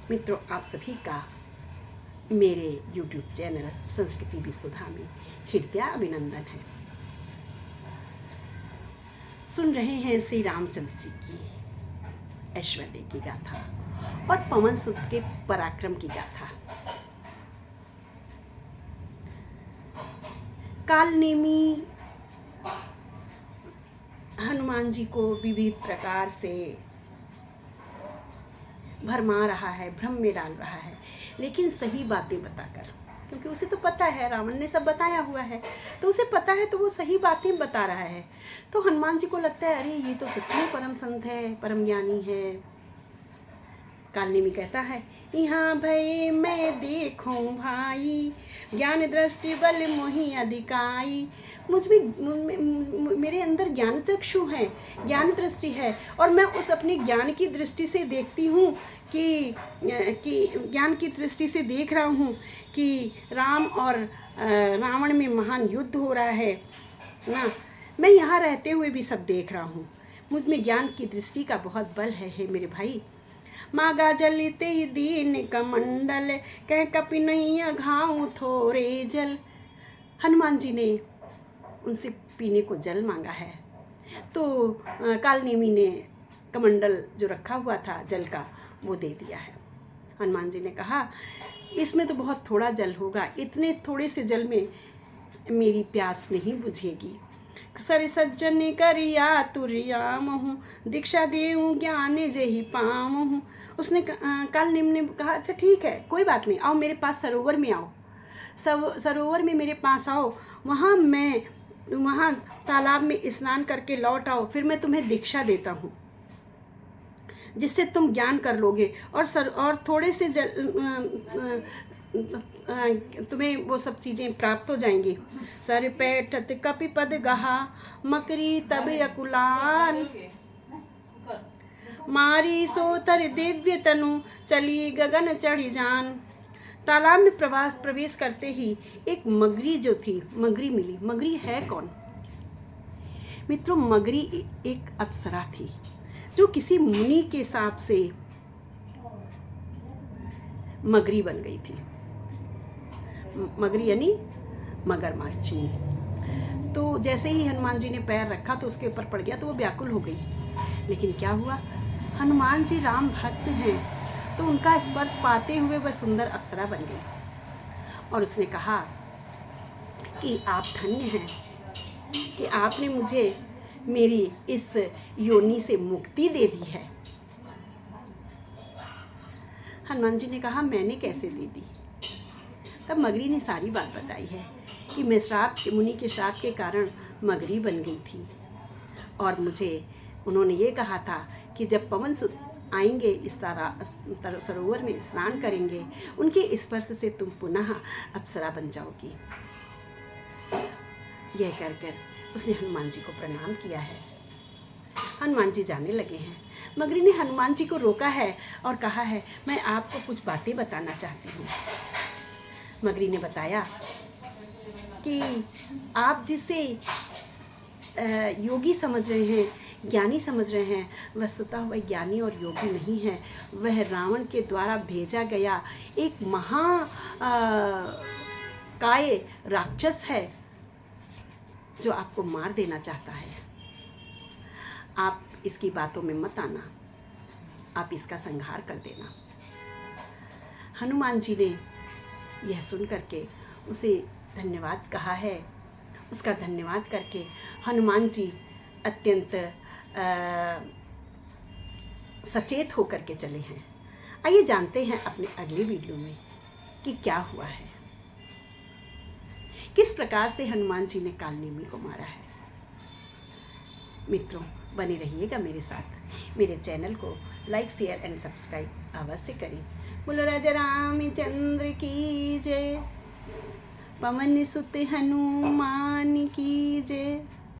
मित्रों, आप सभी का मेरे YouTube चैनल संस्कृति विशुद्धा में हृदय अभिनंदन है। सुन रहे हैं श्री रामचंद्र जी की ऐश्वर्य की गाथा और पवन सुत के पराक्रम की गाथा। कालनेमी हनुमान जी को विविध प्रकार से भरमा रहा है, भ्रम में डाल रहा है, लेकिन सही बातें बताकर, क्योंकि उसे तो पता है, रावण ने सब बताया हुआ है, तो उसे पता है, तो वो सही बातें बता रहा है। तो हनुमान जी को लगता है अरे ये तो सच में परम संत है, परम ज्ञानी है। कालनेमी कहता है, यहाँ भय मैं देखूं भाई, ज्ञान दृष्टि बल मोहि अधिकाई। मुझ में मेरे अंदर ज्ञान चक्षु है, ज्ञान दृष्टि है, और मैं उस अपने ज्ञान की दृष्टि से देखती हूँ कि ज्ञान की दृष्टि से देख रहा हूँ कि राम और रावण में महान युद्ध हो रहा है ना। मैं यहाँ रहते हुए भी सब देख रहा हूँ। मुझ में ज्ञान की दृष्टि का बहुत बल है मेरे भाई। मागा जलिते ही दीन कमंडल, कह कपि नहीं अघाऊं थोरे जल। हनुमान जी ने उनसे पीने को जल मांगा है, तो कालनेमी ने कमंडल जो रखा हुआ था जल का वो दे दिया है। हनुमान जी ने कहा इसमें तो बहुत थोड़ा जल होगा, इतने थोड़े से जल में मेरी प्यास नहीं बुझेगी। सर सज्जन करिया तुरियामहूँ, दीक्षा देऊँ ज्ञान जेहि पामहूँ। उसने कालनेमी ने कहा अच्छा ठीक है, कोई बात नहीं, आओ मेरे पास सरोवर में आओ, सरोवर में मेरे पास आओ, वहाँ तालाब में स्नान करके लौट आओ, फिर मैं तुम्हें दीक्षा देता हूँ जिससे तुम ज्ञान कर लोगे और थोड़े से तुम्हें वो सब चीज़ें प्राप्त हो जाएंगी। सर पैठत कपि पद गहा, मकरी तब अकुलान, मारी सोतर दिव्य तनु, चली गगन चढ़ी जान। तालाब में प्रवेश करते ही एक मगरी जो थी, मगरी मिली। मगरी है कौन मित्रों? मगरी एक अप्सरा थी जो किसी मुनि के हिसाब से मगरी बन गई थी। मगरी यानी मगरमच्छनी। तो जैसे ही हनुमान जी ने पैर रखा तो उसके ऊपर पड़ गया, तो वो व्याकुल हो गई। लेकिन क्या हुआ, हनुमान जी राम भक्त हैं, तो उनका स्पर्श पाते हुए वह सुंदर अप्सरा बन गई। और उसने कहा कि आप धन्य हैं कि आपने मुझे मेरी इस योनि से मुक्ति दे दी है। हनुमान जी ने कहा मैंने कैसे दे दी? तब मगरी ने सारी बात बताई है कि मैं मुनि के श्राप के कारण मगरी बन गई थी, और मुझे उन्होंने ये कहा था कि जब पवन सुत आएंगे इस सरोवर में स्नान करेंगे, उनके स्पर्श से तुम पुनः अप्सरा बन जाओगी। यह कहकर उसने हनुमान जी को प्रणाम किया है। हनुमान जी जाने लगे हैं। मगरी ने हनुमान जी को रोका है और कहा है मैं आपको कुछ बातें बताना चाहती हूँ। मगरी ने बताया कि आप जिसे योगी समझ रहे हैं, ज्ञानी समझ रहे हैं, वस्तुतः वह ज्ञानी और योगी नहीं है। वह रावण के द्वारा भेजा गया एक काय राक्षस है जो आपको मार देना चाहता है। आप इसकी बातों में मत आना, आप इसका संहार कर देना। हनुमान जी ने यह सुन करके उसे धन्यवाद कहा है। उसका धन्यवाद करके हनुमान जी अत्यंत सचेत होकर के चले हैं। आइए जानते हैं अपने अगले वीडियो में कि क्या हुआ है, किस प्रकार से हनुमान जी ने कालनेमी को मारा है। मित्रों, बने रहिएगा मेरे साथ। मेरे चैनल को लाइक, शेयर एंड सब्सक्राइब अवश्य करें। बोलो राजा रामचंद्र की जय, पवन सुत हनुमान की जय।